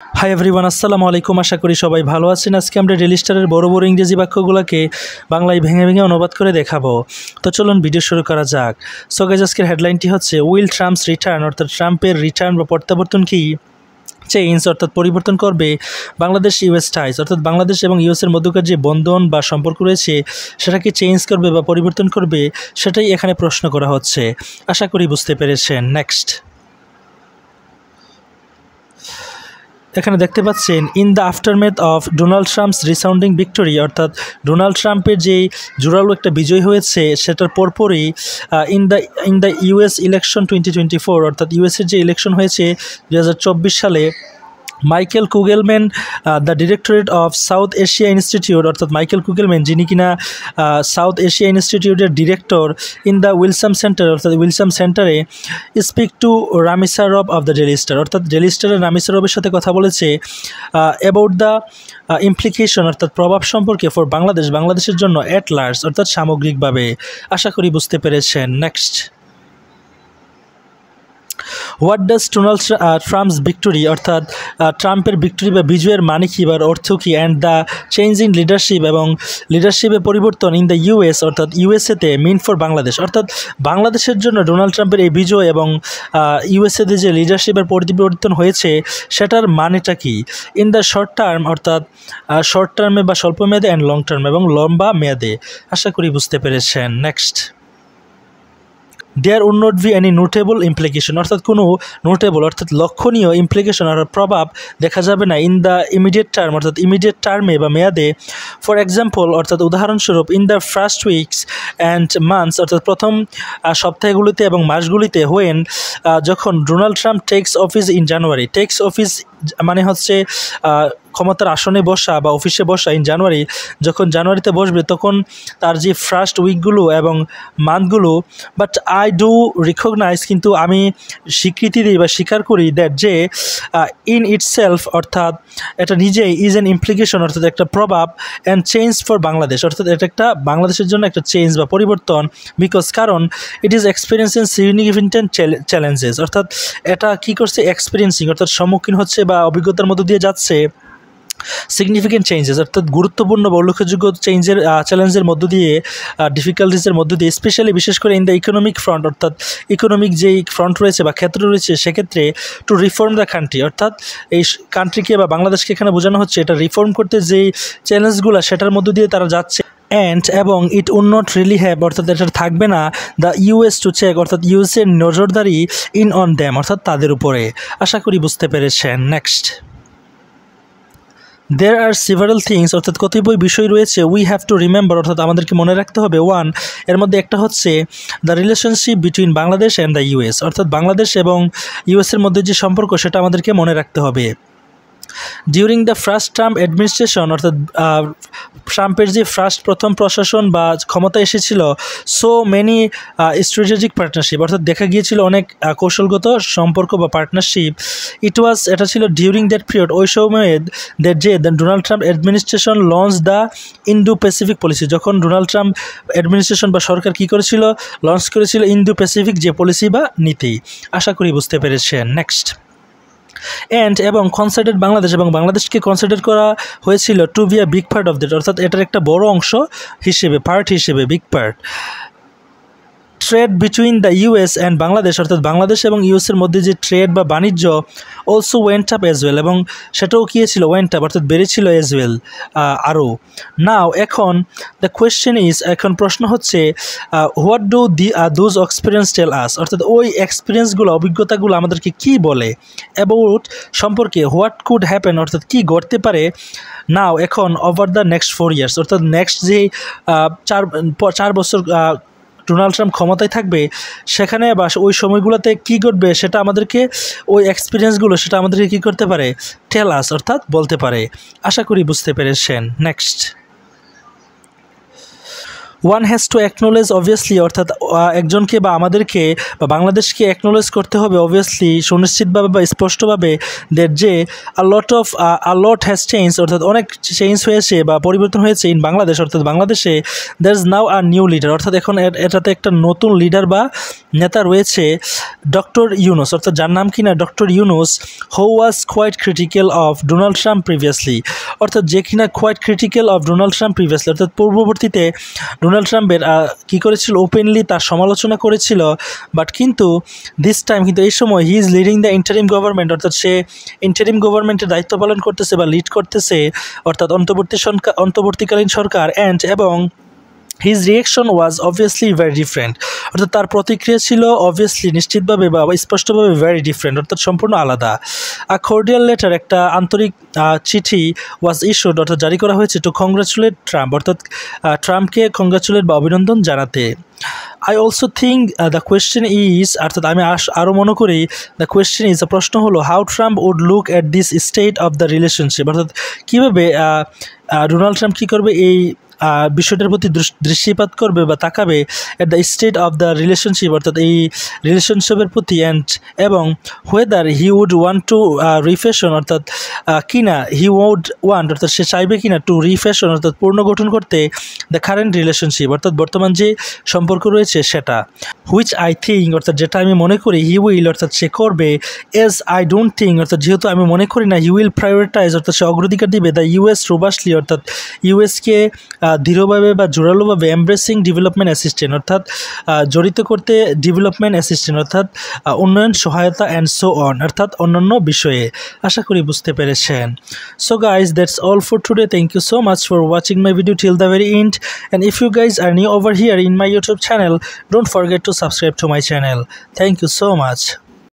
Hi everyone, আসসালামু আলাইকুম। আশা করি সবাই ভালো আছেন। আজকে আমরা ডেইলি স্টারের বড় বড় ইংরেজি বাক্যগুলোকে বাংলায় ভেঙে ভেঙে অনুবাদ করে দেখাবো। তো চলুন ভিডিও শুরু করা যাক। সো গাইস, আজকের হেডলাইনটি হচ্ছে উইল ট্রাম্পস রিটার্ন, অর্থাৎ ট্রাম্পের রিটার্ন বা প্রত্যাবর্তন কি চেঞ্জ অর্থাৎ পরিবর্তন করবে বাংলাদেশ ইউএস টাইস, অর্থাৎ বাংলাদেশ এবং ইউএসের মধ্যকার যে বন্ধন বা সম্পর্ক রয়েছে সেটাকে চেঞ্জ করবে বা পরিবর্তন করবে, সেটাই এখানে প্রশ্ন করা হচ্ছে। আশা করি বুঝতে পেরেছেন। নেক্সট, এখানে দেখতে পাচ্ছেন in the aftermath of Donald Trump's resounding victory, অর্থাৎ ডোনাল্ড ট্রাম্পের যেই জোরালো একটা বিজয় হয়েছে সেটার পরপরই ইন দ্য ইউএস ইলেকশন 2024, অর্থাৎ ইউএসের যে ইলেকশন হয়েছে 2024 সালে, Michael Kugelman, the directorate of South Asia Institute, অর্থাৎ মাইকেল কুগেলম্যান যিনি কিনা সাউথ এশিয়া ইনস্টিটিউটের director, in the Wilson Center, অর্থাৎ উইলসাম সেন্টারে speak to Ramisa Rob of the Daily Star, অর্থাৎ ডেইলি স্টারের রামিসারভের সাথে কথা বলেছে অ্যাবাউট দ্য ইমপ্লিকেশন, অর্থাৎ প্রভাব সম্পর্কে ফর বাংলাদেশের জন্য অ্যাট লার্জ, অর্থাৎ সামগ্রিকভাবে। আশা করি বুঝতে পেরেছেন। Next, what does Donald Trump's victory, অর্থাৎ ট্রাম্পের ভিক্টোরি বা বিজয়ের মানে কী বা অর্থ কী, and the change in leadership, এবং লিডারশিপের পরিবর্তন ইন দ্য ইউএস, অর্থাৎ ইউএসএতে মিন ফর বাংলাদেশ, অর্থাৎ বাংলাদেশের জন্য ডোনাল্ড ট্রাম্পের এই বিজয় এবং ইউএসএতে যে লিডারশিপের পরিবর্তন হয়েছে সেটার মানেটা কি ইন দ্য শর্ট টার্ম, অর্থাৎ শর্ট টার্মে বা স্বল্প মেয়াদে, অ্যান্ড লং টার্ম এবং লম্বা মেয়াদে। আশা করি বুঝতে পেরেছেন। Next, there would not be any notable implication, অর্থাৎ কোনো নোটেবল অর্থাৎ লক্ষণীয় ইমপ্লিকেশন আর প্রভাব দেখা যাবে না ইন দ্য ইমিডিয়েট টার্ম, অর্থাৎ ইমিডিয়েট টার্মে বা মেয়াদে। ফর এক্সাম্পল, অর্থাৎ উদাহরণস্বরূপ, in the first weeks and months, অর্থাৎ প্রথম সপ্তাহগুলিতে এবং মাসগুলিতে, হোয়েন যখন Donald Trump takes office in January, takes office মানে হচ্ছে ক্ষমতার আসনে বসা বা অফিসে বসা, ইন জানুয়ারি, যখন জানুয়ারিতে বসবে তখন তার যে ফার্স্ট উইকগুলো এবং মান্থগুলো, বাট আই ডু রিকগনাইজ, কিন্তু আমি স্বীকৃতি দিই বা স্বীকার করি, দ্যাট যে ইন ইটসেলফ, অর্থাৎ এটা নিজেই ইজ অ্যান ইমপ্লিকেশন, অর্থাৎ একটা প্রভাব, অ্যান্ড চেঞ্জ ফর বাংলাদেশ, অর্থাৎ এটা একটা বাংলাদেশের জন্য একটা চেঞ্জ বা পরিবর্তন, বিকজ কারণ it is experiencing significant challenges, অর্থাৎ এটা কী করছে, এক্সপিরিয়েন্সিং, অর্থাৎ সম্মুখীন হচ্ছে বা অভিজ্ঞতার মধ্য দিয়ে যাচ্ছে সিগনিফিকেন্ট চেঞ্জেস, অর্থাৎ গুরুত্বপূর্ণ বা উল্লেখযোগ্য চ্যালেঞ্জের মধ্য দিয়ে, ডিফিকাল্টিসের মধ্য দিয়ে, স্পেশালি বিশেষ করে ইন দ্য ইকোনমিক ফ্রন্ট, অর্থাৎ ইকোনমিক যেই ফ্রন্ট রয়েছে বা ক্ষেত্র রয়েছে সেক্ষেত্রে, টু রিফর্ম দ্য কান্ট্রি, অর্থাৎ এই কান্ট্রিকে বা বাংলাদেশকে এখানে বোঝানো হচ্ছে এটা রিফর্ম করতে যেই চ্যালেঞ্জগুলো সেটার মধ্য দিয়ে তারা যাচ্ছে। এবং it would not really have, অর্থাৎ এটা থাকবে না দ্য ইউএস টু চেক, অর্থাৎ ইউএসের নজরদারি ইন অন দ্যাম, অর্থাৎ তাদের উপরে। আশা করি বুঝতে পেরেছেন। নেক্সট, দেয়ার আর সিভারাল থিংস, অর্থাৎ কতিপয় বিষয় রয়েছে উই হ্যাভ টু রিমেম্বার, অর্থাৎ আমাদেরকে মনে রাখতে হবে। ওয়ান, এর মধ্যে একটা হচ্ছে the relationship between Bangladesh and the US, অর্থাৎ বাংলাদেশ এবং ইউএসের মধ্যে যে সম্পর্ক সেটা আমাদেরকে মনে রাখতে হবে। During the first Trump administration, অর্থাৎ ট্রাম্পের যে প্রথম প্রশাসন বা ক্ষমতা এসেছিল, সো মেনি স্ট্র্যাটেজিক পার্টনারশিপ, অর্থাৎ দেখা গিয়েছিল অনেক কৌশলগত সম্পর্ক বা পার্টনারশিপ। এটা ছিল ডিউরিং দ্যাট পিরিয়ড, ওই সময়ে Donald Trump administration launch the Indo Pacific policy, যখন ডোনাল্ড ট্রাম্প অ্যাডমিনিস্ট্রেশন বা সরকার কী করেছিল, লঞ্চ করেছিল ইন্দো প্যাসিফিক যে পলিসি বা নীতি। আশা করি বুঝতে পেরেছেন। নেক্সট, এবং কনসিডার্ড বাংলাদেশ, এবং বাংলাদেশকে কনসিডার করা হয়েছিল to be a big part of that, অর্থাৎ এটার একটা বড় অংশ হিসেবে, big part. Trade between the US and Bangladesh, অর্থাৎ বাংলাদেশ এবং ইউএসের মধ্যে যে ট্রেড বা বাণিজ্য, also went up as well, এবং সেটাও কী ছিল, ওয়েন্ট আপ, অর্থাৎ বেড়েছিল এজ ওয়েল আরও। নাও এখন দ্য কোয়েশ্চেন ইজ, এখন প্রশ্ন হচ্ছে হোয়াট ডু দোজ এক্সপিরিয়েন্স টেল আস, অর্থাৎ ওই এক্সপিরিয়েন্সগুলো, অভিজ্ঞতাগুলো আমাদেরকে কী বলে, অ্যাবাউট সম্পর্কে, হোয়াট কুড হ্যাপেন, অর্থাৎ কী ঘটতে পারে, নাও এখন, ওভার দ্য নেক্সট 4 years, অর্থাৎ নেক্সট যে 4 বছর ডোনাল্ড ট্রাম্প ক্ষমতায় থাকবে সেখানে বা ওই সময়গুলোতে কী ঘটবে সেটা আমাদেরকে, ওই এক্সপিরিয়েন্সগুলো সেটা আমাদেরকে কী করতে পারে, টেল আস, অর্থাৎ বলতে পারে। আশা করি বুঝতে পেরেছেন। Next, one has to acknowledge obviously, অর্থাৎ একজনকে বা আমাদেরকে বা বাংলাদেশকে অ্যাকনোলেজ করতে হবে অবভিয়াসলি সুনিশ্চিতভাবে বা স্পষ্টভাবে দ্যাট যে আ লট হ্যাজ চেঞ্জ, অর্থাৎ অনেক চেঞ্জ হয়েছে বা পরিবর্তন হয়েছে ইন বাংলাদেশ, অর্থাৎ বাংলাদেশে there is now a new leader, অর্থাৎ এখন এটাতে একটা নতুন লিডার বা নেতা রয়েছে ডক্টর ইউনুস, অর্থাৎ যার নাম কিনা doctor Yunus, who was quite critical of Donald Trump previously, অর্থাৎ যে কিনা quite critical of Donald Trump previously, অর্থাৎ পূর্ববর্তীতে ডোনাল্ড ট্রাম্পের কী করেছিল, ওপেনলি তার সমালোচনা করেছিল, বাট কিন্তু দিস টাইম কিন্তু এই সময় he is leading the interim government, অর্থাৎ সে ইন্টারিম গভর্নমেন্টের দায়িত্ব পালন করতেছে বা লিড করতেছে, অর্থাৎ অন্তর্বর্তীকালীন সরকার এবং হিজ রিয়েকশন ওয়াজ অবভিয়াসলি ভেরি ডিফারেন্ট, অর্থাৎ তার প্রতিক্রিয়া ছিল অবভিয়াসলি নিশ্চিতভাবে বা স্পষ্টভাবে ভেরি ডিফারেন্ট, অর্থাৎ সম্পূর্ণ আলাদা। আ কর্ডিয়াল লেটার, একটা আন্তরিক চিঠি ওয়াজ ইস্যুড, অর্থাৎ জারি করা হয়েছে টু কংগ্রাচুলেট ট্রাম্প, অর্থাৎ ট্রাম্পকে কংগ্রাচুলেট বা অভিনন্দন জানাতে। I also think the question is, অর্থাৎ আমি আরও মনে করি দ্য কোয়েশ্চেন ইজ, প্রশ্ন হলো how Trump would look at this state of the relationship, অর্থাৎ কীভাবে ডোনাল্ড ট্রাম্প কী করবে এই বিষয়টার প্রতি দৃষ্টিপাত করবে বা তাকাবে at the state of the relationship, অর্থাৎ এই রিলেশনশিপের প্রতি এবং whether he would want to refashion, অর্থাৎ কিনা হি উড ওয়ান্ট, অর্থাৎ সে চাইবে কিনা টু রিফ্যাশন, অর্থাৎ পুনর্গঠন করতে দ্য কারেন্ট রিলেশনশিপ, অর্থাৎ বর্তমান যে সম্পর্ক রয়েছে সেটা, হুইচ আই থিঙ্ক, অর্থাৎ যেটা আমি মনে করি হি উইল, অর্থাৎ সে করবে, এজ আই ডোন্ট থিঙ্ক, অর্থাৎ যেহেতু আমি মনে করি না, হি উইল প্রায়োরিটাইজ, অর্থাৎ সে অগ্রাধিকার দিবে দ্য ইউএস রোবাস্টলি, অর্থাৎ ইউএসকে দৃঢ়ভাবে বা জোরালোভাবে এমব্রেসিং ডেভেলপমেন্ট অ্যাসিস্ট্যান্ট, অর্থাৎ জড়িত করতে ডেভেলপমেন্ট অ্যাসিস্ট্যান্ট, অর্থাৎ উন্নয়ন সহায়তা অ্যান্ড সো অন, অর্থাৎ অন্যান্য বিষয়ে। আশা করি বুঝতে পেরেছেন। So guys, that's all for today. Thank you so much for watching my video till the very end, and if you guys are new over here in my YouTube channel, don't forget to subscribe to my channel. Thank you so much.